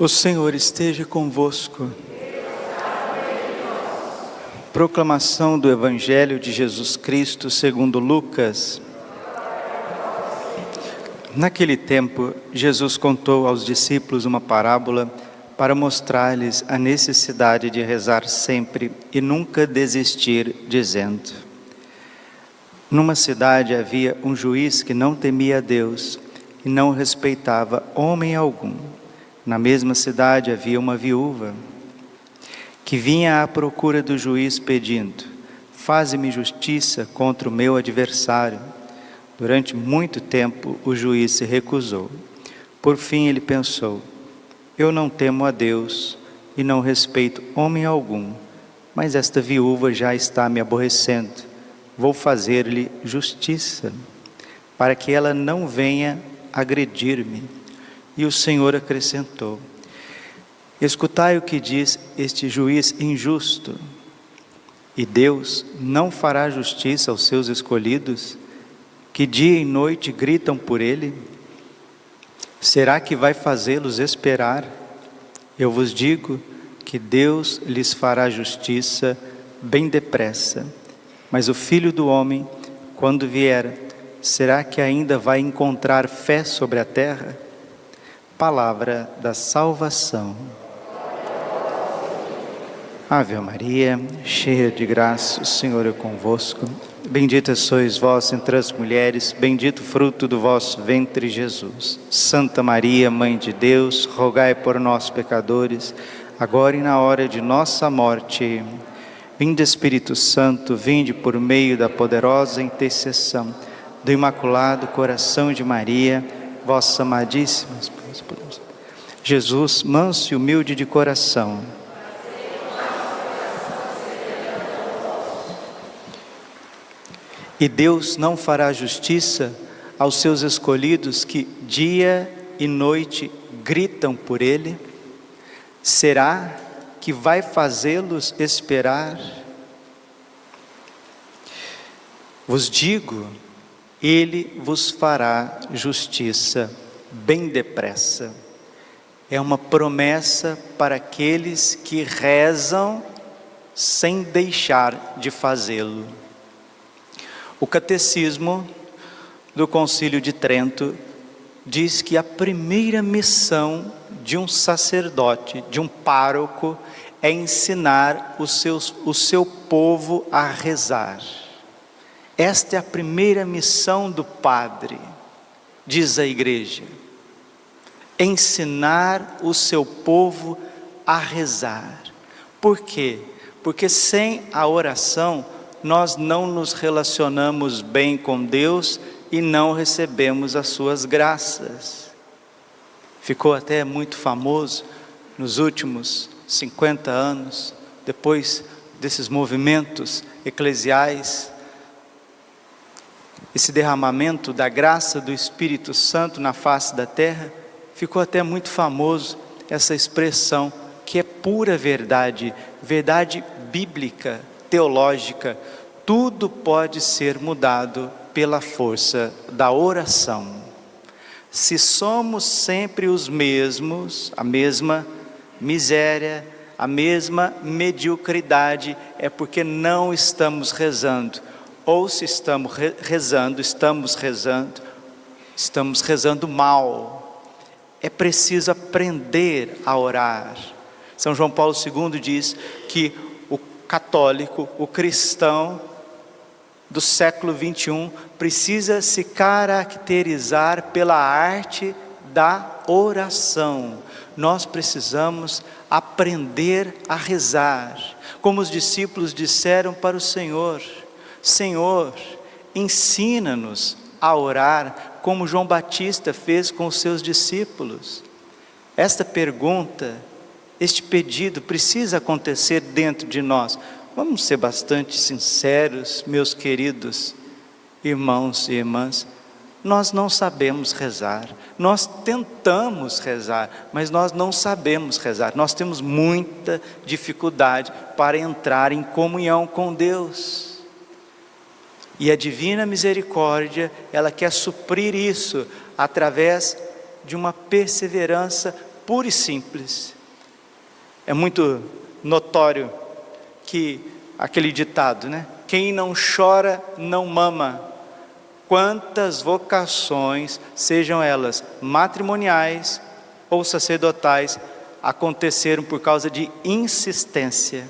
O Senhor esteja convosco. Proclamação do Evangelho de Jesus Cristo segundo Lucas. Naquele tempo, Jesus contou aos discípulos uma parábola para mostrar-lhes a necessidade de rezar sempre e nunca desistir, dizendo: numa cidade havia um juiz que não temia a Deus e não respeitava homem algum. Na mesma cidade havia uma viúva que vinha à procura do juiz pedindo: faze-me justiça contra o meu adversário. Durante muito tempo o juiz se recusou. Por fim ele pensou: eu não temo a Deus e não respeito homem algum, mas esta viúva já está me aborrecendo. Vou fazer-lhe justiça, para que ela não venha agredir-me. E o Senhor acrescentou: escutai o que diz este juiz injusto. E Deus não fará justiça aos seus escolhidos, que dia e noite gritam por Ele? Será que vai fazê-los esperar? Eu vos digo que Deus lhes fará justiça bem depressa. Mas o Filho do Homem, quando vier, será que ainda vai encontrar fé sobre a terra? Palavra da salvação. Ave Maria, cheia de graça, o Senhor é convosco. Bendita sois vós entre as mulheres, bendito o fruto do vosso ventre, Jesus. Santa Maria, Mãe de Deus, rogai por nós, pecadores, agora e na hora de nossa morte. Vinde, Espírito Santo, vinde por meio da poderosa intercessão do Imaculado Coração de Maria, vossa amadíssima esposa. Jesus, manso e humilde de coração, e Deus não fará justiça aos seus escolhidos que dia e noite gritam por Ele? Será que vai fazê-los esperar? Vos digo, Ele vos fará justiça bem depressa. É uma promessa para aqueles que rezam sem deixar de fazê-lo. O Catecismo do Concílio de Trento diz que a primeira missão de um sacerdote, de um pároco, é ensinar o seu povo a rezar. Esta é a primeira missão do padre, diz a Igreja: ensinar o seu povo a rezar. Por quê? Porque sem a oração nós não nos relacionamos bem com Deus e não recebemos as suas graças. Ficou até muito famoso nos últimos 50 anos, depois desses movimentos eclesiais, esse derramamento da graça do Espírito Santo na face da terra, ficou até muito famoso essa expressão que é pura verdade, verdade bíblica, teológica. Tudo pode ser mudado pela força da oração. Se somos sempre os mesmos, a mesma miséria, a mesma mediocridade, é porque não estamos rezando. Ou se estamos rezando mal. É preciso aprender a orar. São João Paulo II diz que o católico, o cristão do século 21 precisa se caracterizar pela arte da oração. Nós precisamos aprender a rezar, como os discípulos disseram para o Senhor: Senhor, ensina-nos a orar como João Batista fez com os seus discípulos. Esta pergunta, este pedido precisa acontecer dentro de nós. Vamos ser bastante sinceros, meus queridos irmãos e irmãs. Nós não sabemos rezar. Nós tentamos rezar, mas nós não sabemos rezar. Nós temos muita dificuldade para entrar em comunhão com Deus. E a divina misericórdia, ela quer suprir isso através de uma perseverança pura e simples. É muito notório que aquele ditado, né? Quem não chora não mama. Quantas vocações, sejam elas matrimoniais ou sacerdotais, aconteceram por causa de insistência.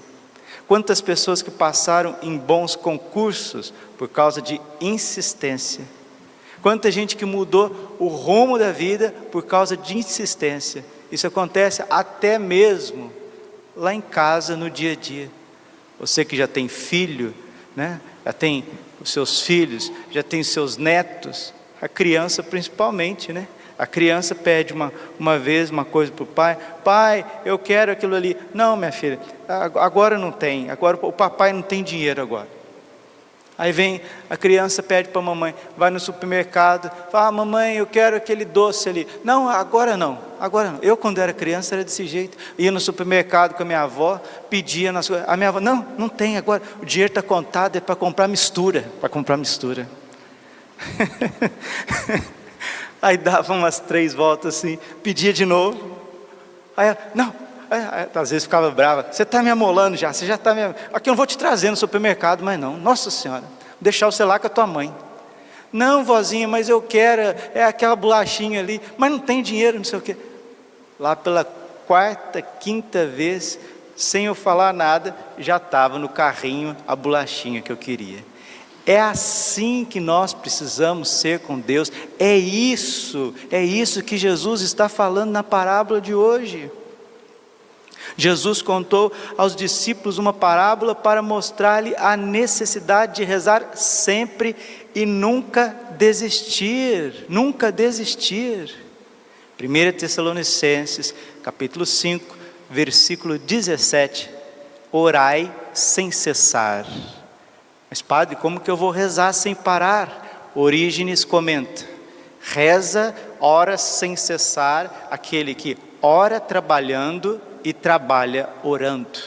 Quantas pessoas que passaram em bons concursos por causa de insistência. Quanta gente que mudou o rumo da vida por causa de insistência. Isso acontece até mesmo lá em casa, no dia a dia. Você que já tem filho, né? Já tem os seus filhos, já tem os seus netos, a criança principalmente, né? A criança pede uma vez uma coisa para o pai: pai, eu quero aquilo ali. Não, minha filha, agora não tem, agora o papai não tem dinheiro agora. Aí vem a criança, pede para a mamãe, vai no supermercado, fala: mamãe, eu quero aquele doce ali. Não, agora não, agora não. Eu, quando era criança, era desse jeito. Ia no supermercado com a minha avó, pedia nas coisas. A minha avó: não tem agora, o dinheiro está contado, é para comprar mistura. Aí dava umas 3 voltas assim, pedia de novo. Aí ela: não. Às vezes ficava brava: você está me amolando já, você já está me... Aqui eu não vou te trazer no supermercado, mas não, nossa senhora, vou deixar você lá com a tua mãe. Não, vozinha, mas eu quero, é aquela bolachinha ali, mas não tem dinheiro, não sei o quê. Lá pela 4ª, 5ª vez, sem eu falar nada, já estava no carrinho a bolachinha que eu queria. É assim que nós precisamos ser com Deus. É isso que Jesus está falando na parábola de hoje. Jesus contou aos discípulos uma parábola para mostrar-lhe a necessidade de rezar sempre e nunca desistir. 1 Tessalonicenses, capítulo 5, versículo 17: orai sem cessar. Mas padre, como que eu vou rezar sem parar? Orígenes comenta: reza, ora sem cessar, aquele que ora trabalhando e trabalha orando.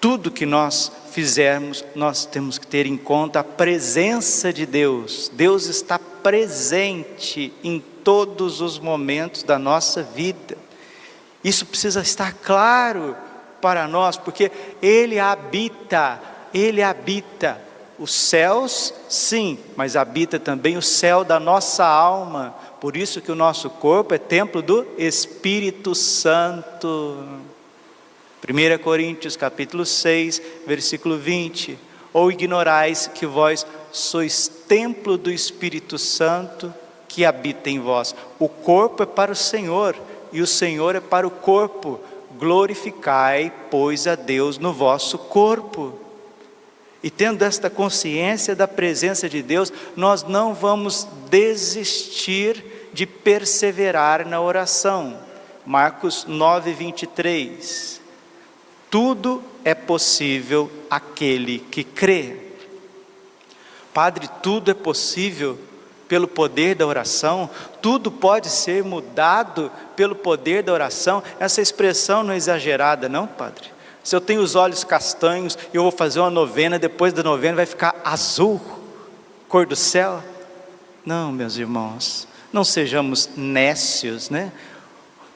Tudo que nós fizermos, nós temos que ter em conta a presença de Deus. Deus está presente em todos os momentos da nossa vida. Isso precisa estar claro para nós, porque Ele habita os céus, sim, mas habita também o céu da nossa alma. Por isso que o nosso corpo é templo do Espírito Santo. 1 Coríntios capítulo 6, versículo 20: ou ignorais que vós sois templo do Espírito Santo que habita em vós. O corpo é para o Senhor e o Senhor é para o corpo. Glorificai, pois, a Deus no vosso corpo. E tendo esta consciência da presença de Deus, nós não vamos desistir de perseverar na oração. Marcos 9, 23. Tudo é possível àquele que crê. Padre, tudo é possível pelo poder da oração? Tudo pode ser mudado pelo poder da oração? Essa expressão não é exagerada, não, padre? Se eu tenho os olhos castanhos e eu vou fazer uma novena, depois da novena vai ficar azul, cor do céu? Não, meus irmãos, não sejamos nécios, né?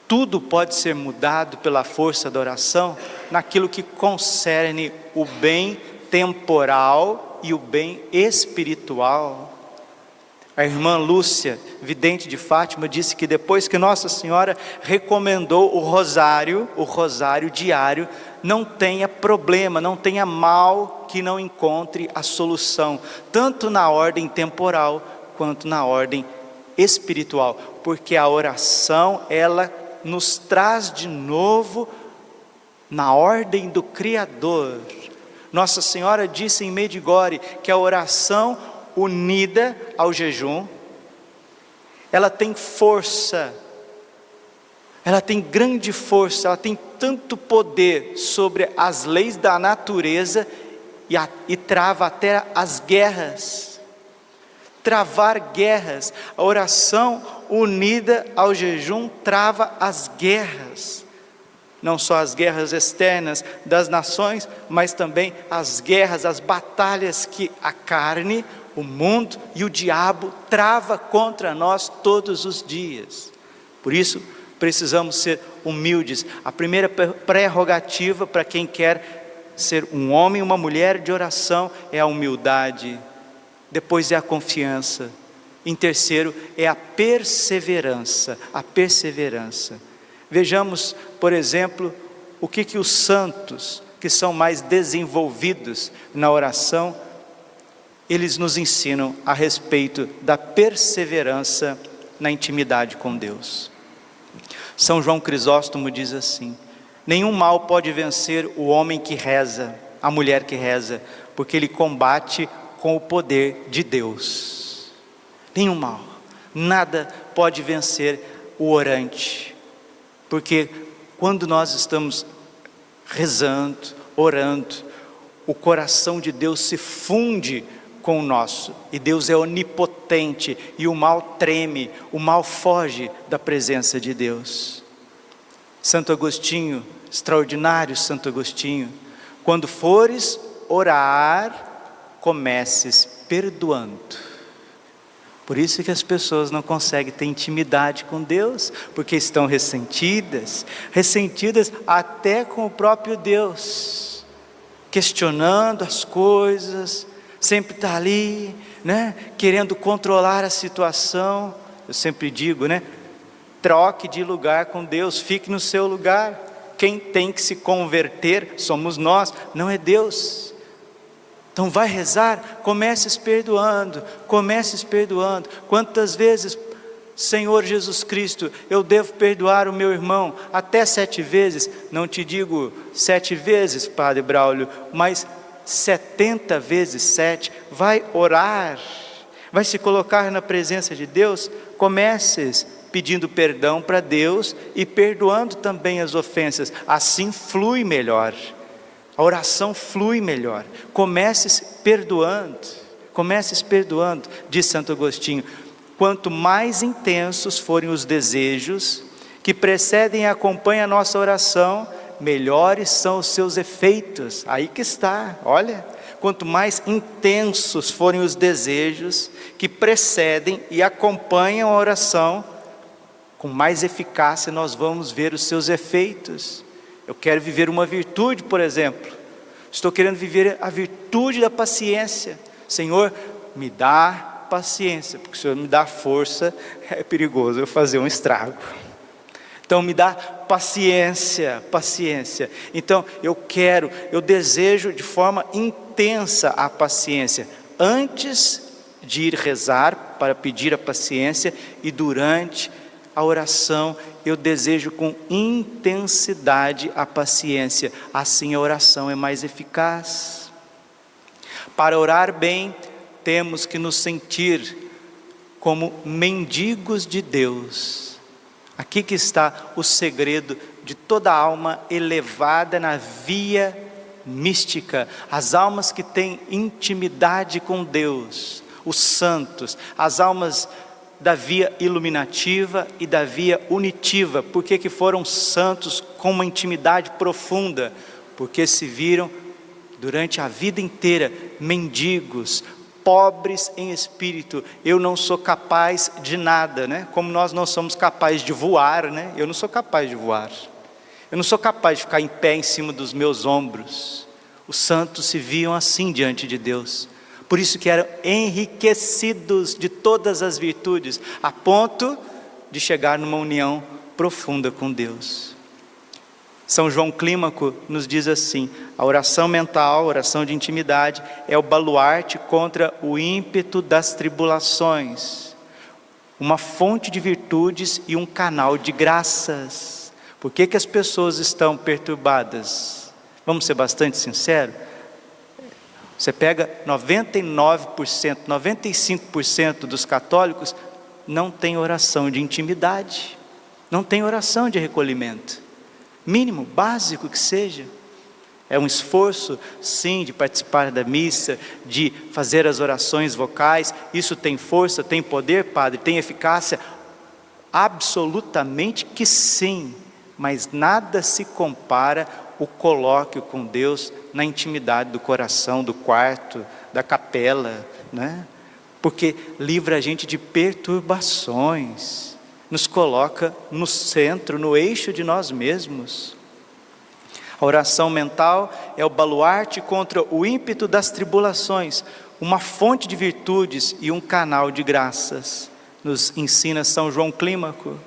Tudo pode ser mudado pela força da oração, naquilo que concerne o bem temporal e o bem espiritual. A irmã Lúcia, vidente de Fátima, disse que depois que Nossa Senhora recomendou o rosário diário, não tenha problema, não tenha mal que não encontre a solução, tanto na ordem temporal quanto na ordem espiritual, porque a oração, ela nos traz de novo na ordem do Criador. Nossa Senhora disse em Medjugorje que a oração unida ao jejum, ela tem força, ela tem grande força, ela tem tanto poder sobre as leis da natureza e trava até as guerras. Travar guerras, a oração unida ao jejum trava as guerras, não só as guerras externas das nações, mas também as guerras, as batalhas que a carne, o mundo e o diabo trava contra nós todos os dias. Por isso, Precisamos ser humildes. A primeira prerrogativa para quem quer ser um homem e uma mulher de oração é a humildade. Depois é a confiança. Em terceiro é a perseverança. A perseverança. Vejamos, por exemplo, o que os santos, que são mais desenvolvidos na oração, eles nos ensinam a respeito da perseverança na intimidade com Deus. São João Crisóstomo diz assim: nenhum mal pode vencer o homem que reza, a mulher que reza, porque ele combate com o poder de Deus. Nenhum mal, nada pode vencer o orante, porque quando nós estamos rezando, orando, o coração de Deus se funde com o nosso, e Deus é onipotente, e o mal treme, o mal foge da presença de Deus. Santo Agostinho, extraordinário Santo Agostinho: quando fores orar, comeces perdoando. Por isso que as pessoas não conseguem ter intimidade com Deus, porque estão ressentidas até com o próprio Deus, questionando as coisas, sempre está ali, né, querendo controlar a situação. Eu sempre digo, né, troque de lugar com Deus, fique no seu lugar. Quem tem que se converter somos nós, não é Deus. Então vai rezar, comece perdoando. Quantas vezes, Senhor Jesus Cristo, eu devo perdoar o meu irmão? Até 7 vezes, não te digo 7 vezes, Padre Braulio, mas 70 vezes 7, vai orar, vai se colocar na presença de Deus. Comeces pedindo perdão para Deus e perdoando também as ofensas, assim flui melhor, a oração flui melhor. Comeces perdoando, diz Santo Agostinho: quanto mais intensos forem os desejos que precedem e acompanham a nossa oração, melhores são os seus efeitos. Aí que está, olha, quanto mais intensos forem os desejos que precedem e acompanham a oração, com mais eficácia nós vamos ver os seus efeitos. Eu quero viver uma virtude, por exemplo, estou querendo viver a virtude da paciência. Senhor, me dá paciência, porque se o Senhor me dá força, é perigoso eu fazer um estrago. Então me dá paciência. Então eu desejo de forma intensa a paciência, antes de ir rezar para pedir a paciência, e durante a oração eu desejo com intensidade a paciência, assim a oração é mais eficaz. Para orar bem, temos que nos sentir como mendigos de Deus. Aqui que está o segredo de toda alma elevada na via mística, as almas que têm intimidade com Deus, os santos, as almas da via iluminativa e da via unitiva. Por que foram santos com uma intimidade profunda? Porque se viram durante a vida inteira mendigos, pobres em espírito. Eu não sou capaz de nada, né? Como nós não somos capazes de voar, né? Eu não sou capaz de voar. Eu não sou capaz de ficar em pé em cima dos meus ombros. Os santos se viam assim diante de Deus. Por isso que eram enriquecidos de todas as virtudes, a ponto de chegar numa união profunda com Deus. São João Clímaco nos diz assim: a oração mental, a oração de intimidade, é o baluarte contra o ímpeto das tribulações, uma fonte de virtudes e um canal de graças. Por que as pessoas estão perturbadas? Vamos ser bastante sinceros. Você pega 99%, 95% dos católicos não tem oração de intimidade, não tem oração de recolhimento, mínimo, básico que seja. É um esforço, sim, de participar da missa, de fazer as orações vocais. Isso tem força, tem poder, Padre, tem eficácia? Absolutamente que sim, mas nada se compara o colóquio com Deus na intimidade do coração, do quarto, da capela, né? Porque livra a gente de perturbações. nos coloca no centro, no eixo de nós mesmos. A oração mental é o baluarte contra o ímpeto das tribulações, uma fonte de virtudes e um canal de graças. Nos ensina São João Clímaco,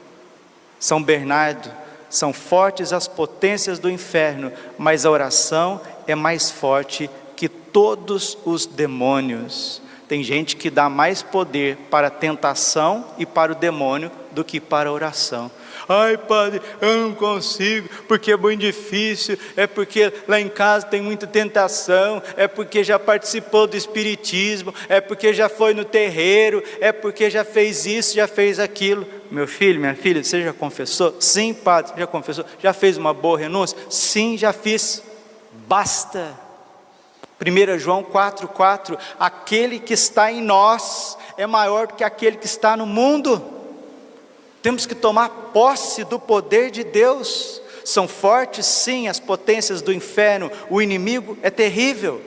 São Bernardo. São fortes as potências do inferno, mas a oração é mais forte que todos os demônios. Tem gente que dá mais poder para a tentação e para o demônio do que para a oração. Ai, padre, eu não consigo, porque é muito difícil, é porque lá em casa tem muita tentação, é porque já participou do espiritismo, é porque já foi no terreiro, é porque já fez isso, já fez aquilo. Meu filho, minha filha, você já confessou? Sim, padre, já confessou. Já fez uma boa renúncia? Sim, já fiz. Basta. 1 João 4,4, aquele que está em nós é maior do que aquele que está no mundo. Temos que tomar posse do poder de Deus. São fortes sim as potências do inferno, o inimigo é terrível,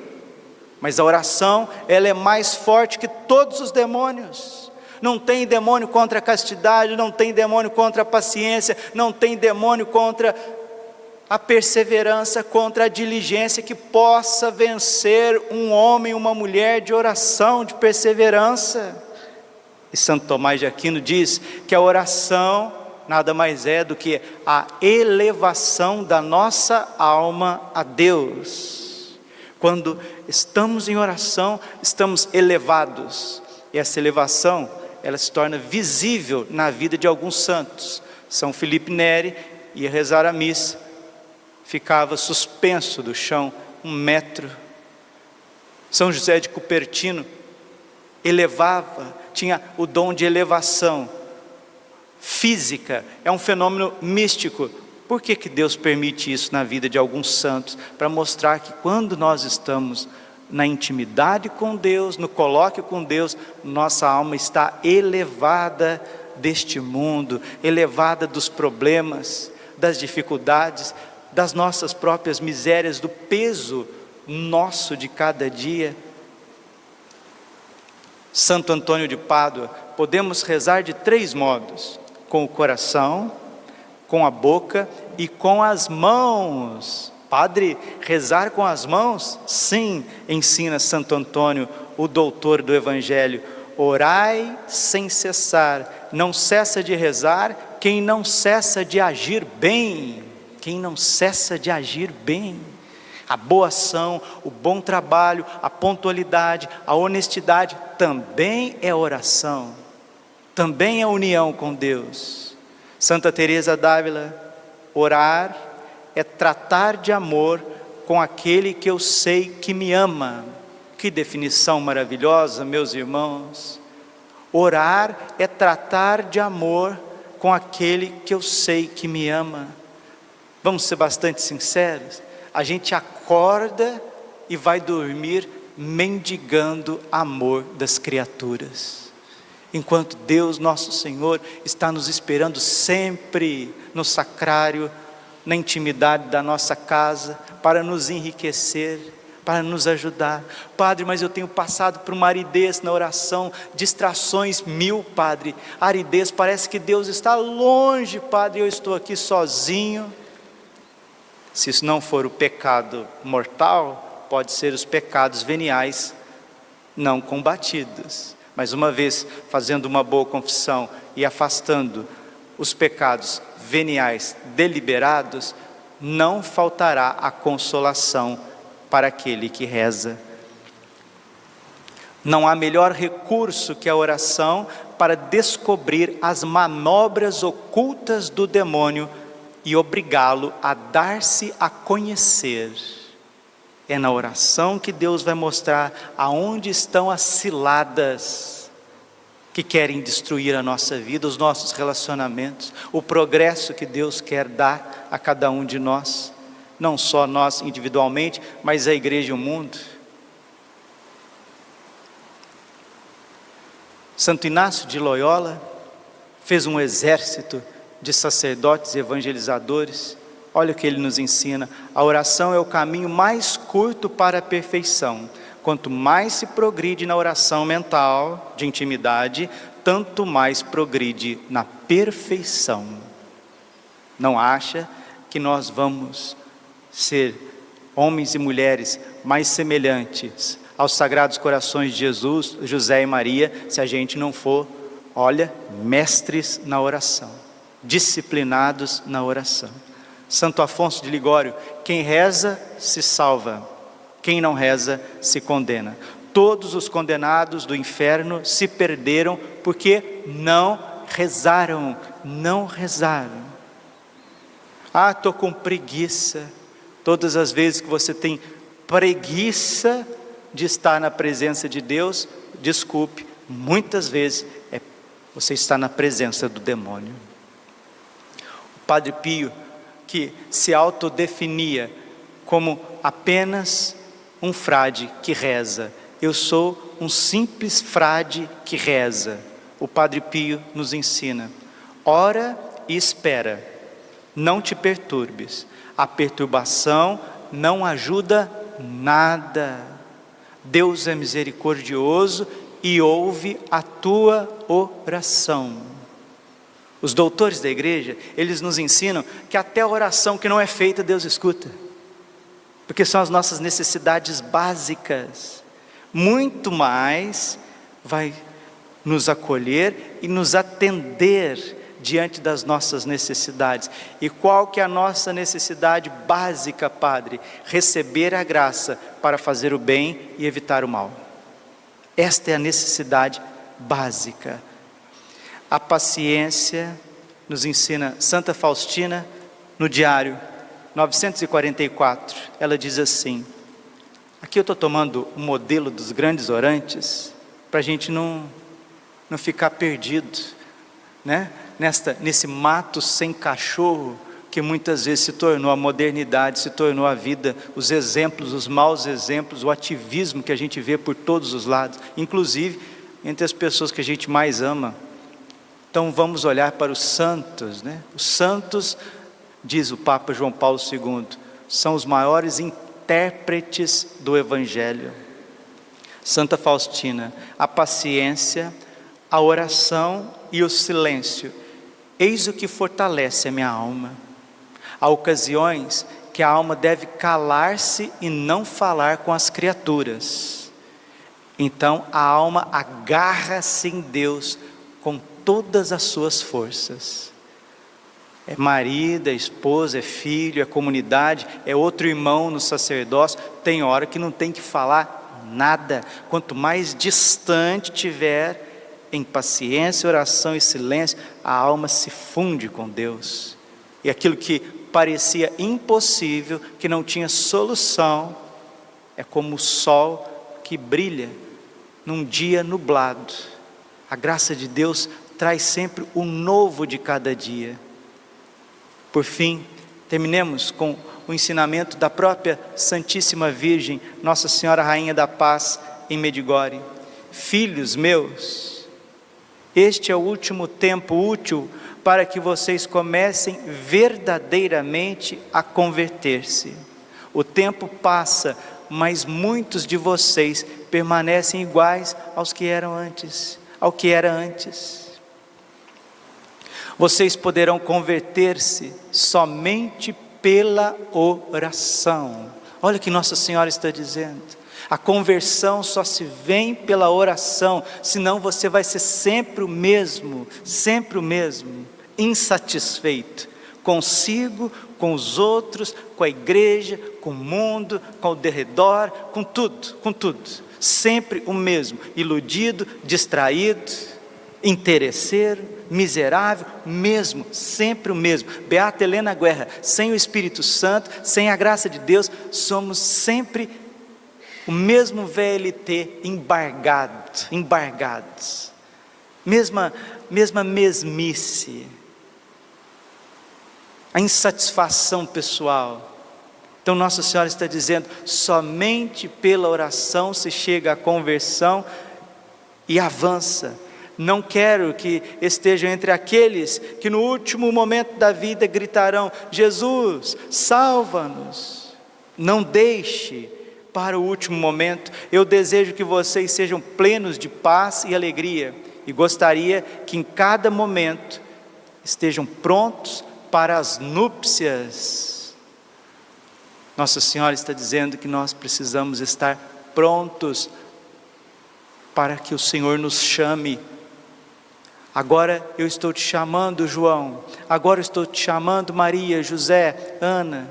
mas a oração, ela é mais forte que todos os demônios. Não tem demônio contra a castidade, não tem demônio contra a paciência, não tem demônio contra a perseverança, contra a diligência que possa vencer um homem, uma mulher de oração, de perseverança. E Santo Tomás de Aquino diz que a oração nada mais é do que a elevação da nossa alma a Deus. Quando estamos em oração, estamos elevados. E essa elevação, ela se torna visível na vida de alguns santos. São Felipe Neri ia rezar a missa, ficava suspenso do chão 1 metro. São José de Cupertino elevava, tinha o dom de elevação física, é um fenômeno místico. Por que Deus permite isso na vida de alguns santos? Para mostrar que quando nós estamos na intimidade com Deus, no colóquio com Deus, nossa alma está elevada deste mundo, elevada dos problemas, das dificuldades, das nossas próprias misérias, do peso nosso de cada dia. Santo Antônio de Pádua, podemos rezar de 3 modos: com o coração, com a boca e com as mãos. Padre, rezar com as mãos? Sim, ensina Santo Antônio, o doutor do Evangelho. Orai sem cessar, não cessa de rezar quem não cessa de agir bem. Quem não cessa de agir bem. A boa ação, o bom trabalho, a pontualidade, a honestidade também é oração, também é união com Deus. Santa Teresa d'Ávila, orar é tratar de amor com aquele que eu sei que me ama. Que definição maravilhosa, meus irmãos. Orar é tratar de amor com aquele que eu sei que me ama. Vamos ser bastante sinceros. A gente acorda e vai dormir mendigando amor das criaturas, enquanto Deus nosso Senhor está nos esperando sempre no sacrário, na intimidade da nossa casa, para nos enriquecer, para nos ajudar. Padre, mas eu tenho passado por uma aridez na oração, distrações 1000, Padre, aridez, parece que Deus está longe, Padre, eu estou aqui sozinho. Se isso não for o pecado mortal, pode ser os pecados veniais não combatidos. Mas uma vez fazendo uma boa confissão e afastando os pecados veniais deliberados, não faltará a consolação para aquele que reza. Não há melhor recurso que a oração para descobrir as manobras ocultas do demônio e obrigá-lo a dar-se a conhecer. É na oração que Deus vai mostrar aonde estão as ciladas que querem destruir a nossa vida, os nossos relacionamentos, o progresso que Deus quer dar a cada um de nós, não só nós individualmente, mas a igreja e o mundo. Santo Inácio de Loyola fez um exército de sacerdotes e evangelizadores. Olha o que ele nos ensina: a oração é o caminho mais curto para a perfeição. Quanto mais se progride na oração mental, de intimidade, tanto mais progride na perfeição. Não acha que nós vamos ser homens e mulheres mais semelhantes aos Sagrados Corações de Jesus, José e Maria, se a gente não for, mestres na oração, disciplinados na oração. Santo Afonso de Ligório: quem reza se salva, quem não reza se condena. Todos os condenados do inferno se perderam porque não rezaram, não rezaram. Estou com preguiça. Todas as vezes que você tem preguiça de estar na presença de Deus, desculpe, muitas vezes você está na presença do demônio. O Padre Pio, que se autodefinia como apenas um frade que reza, eu sou um simples frade que reza. O Padre Pio nos ensina: ora e espera, não te perturbes. A perturbação não ajuda nada. Deus é misericordioso e ouve a tua oração. Os doutores da igreja, eles nos ensinam que até a oração que não é feita, Deus escuta, porque são as nossas necessidades básicas. Muito mais vai nos acolher e nos atender diante das nossas necessidades. E qual que é a nossa necessidade básica, Padre? Receber a graça para fazer o bem e evitar o mal. Esta é a necessidade básica. A paciência nos ensina Santa Faustina no diário 944. Ela diz assim, aqui eu estou tomando o modelo dos grandes orantes, para a gente não ficar perdido, né? Nesse mato sem cachorro, que muitas vezes se tornou a modernidade, se tornou a vida, os exemplos, os maus exemplos, o ativismo que a gente vê por todos os lados, inclusive entre as pessoas que a gente mais ama. Então vamos olhar para os santos, né? Os santos, diz o Papa João Paulo II, são os maiores intérpretes do Evangelho. Santa Faustina: a paciência, a oração e o silêncio, eis o que fortalece a minha alma. Há ocasiões que a alma deve calar-se e não falar com as criaturas. Então a alma agarra-se em Deus com todas as suas forças. É marido, é esposa, é filho, é comunidade, é outro irmão no sacerdócio. Tem hora que não tem que falar nada. Quanto mais distante tiver, em paciência, oração e silêncio, a alma se funde com Deus. E aquilo que parecia impossível, que não tinha solução, é como o sol que brilha num dia nublado. A graça de Deus traz sempre o novo de cada dia. Por fim, terminemos com o ensinamento da própria Santíssima Virgem, Nossa Senhora Rainha da Paz, em Medjugorje. Filhos meus, este é o último tempo útil para que vocês comecem verdadeiramente a converter-se. O tempo passa, mas muitos de vocês permanecem iguais ao que era antes. Vocês poderão converter-se somente pela oração. Olha o que Nossa Senhora está dizendo. A conversão só se vem pela oração, senão você vai ser sempre o mesmo, insatisfeito, consigo, com os outros, com a igreja, com o mundo, com o derredor, com tudo, sempre o mesmo, iludido, distraído, interesseiro, miserável, sempre o mesmo. Beata Helena Guerra: sem o Espírito Santo, sem a graça de Deus, somos sempre o mesmo VLT embargados, mesma mesmice, a insatisfação pessoal. Então Nossa Senhora está dizendo, somente pela oração se chega à conversão e avança. Não quero que estejam entre aqueles que no último momento da vida gritarão: Jesus, salva-nos. Não deixe para o último momento. Eu desejo que vocês sejam plenos de paz e alegria, e gostaria que em cada momento estejam prontos para as núpcias. Nossa Senhora está dizendo que nós precisamos estar prontos para que o Senhor nos chame. Agora eu estou te chamando, João. Agora eu estou te chamando, Maria, José, Ana,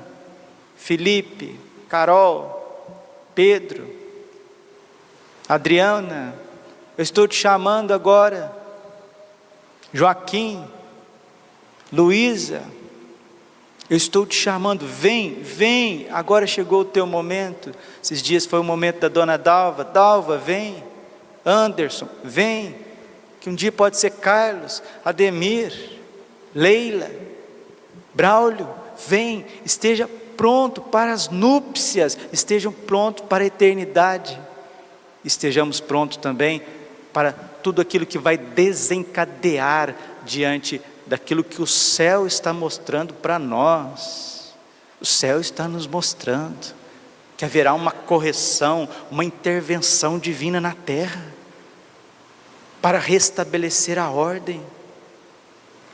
Felipe, Carol, Pedro, Adriana. Eu estou te chamando agora, Joaquim, Luísa. Eu estou te chamando, vem, vem. Agora chegou o teu momento. Esses dias foi o momento da dona Dalva. Dalva, vem. Anderson, vem. Que um dia pode ser Carlos, Ademir, Leila, Braulio, vem, esteja pronto para as núpcias, estejam prontos para a eternidade, estejamos prontos também para tudo aquilo que vai desencadear diante daquilo que o céu está mostrando para nós. O céu está nos mostrando que haverá uma correção, uma intervenção divina na terra, para restabelecer a ordem.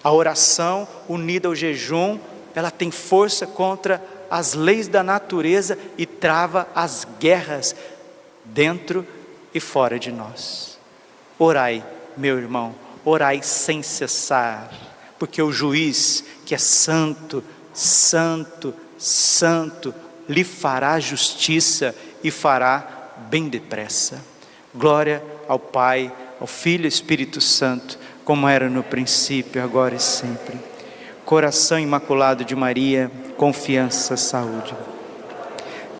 A oração unida ao jejum, ela tem força contra as leis da natureza e trava as guerras dentro e fora de nós. Orai, meu irmão, orai sem cessar, porque o juiz que é santo, santo, santo, lhe fará justiça e fará bem depressa. Glória ao Pai, ao Filho e ao Espírito Santo, como era no princípio, agora e sempre. Coração imaculado de Maria, confiança, saúde.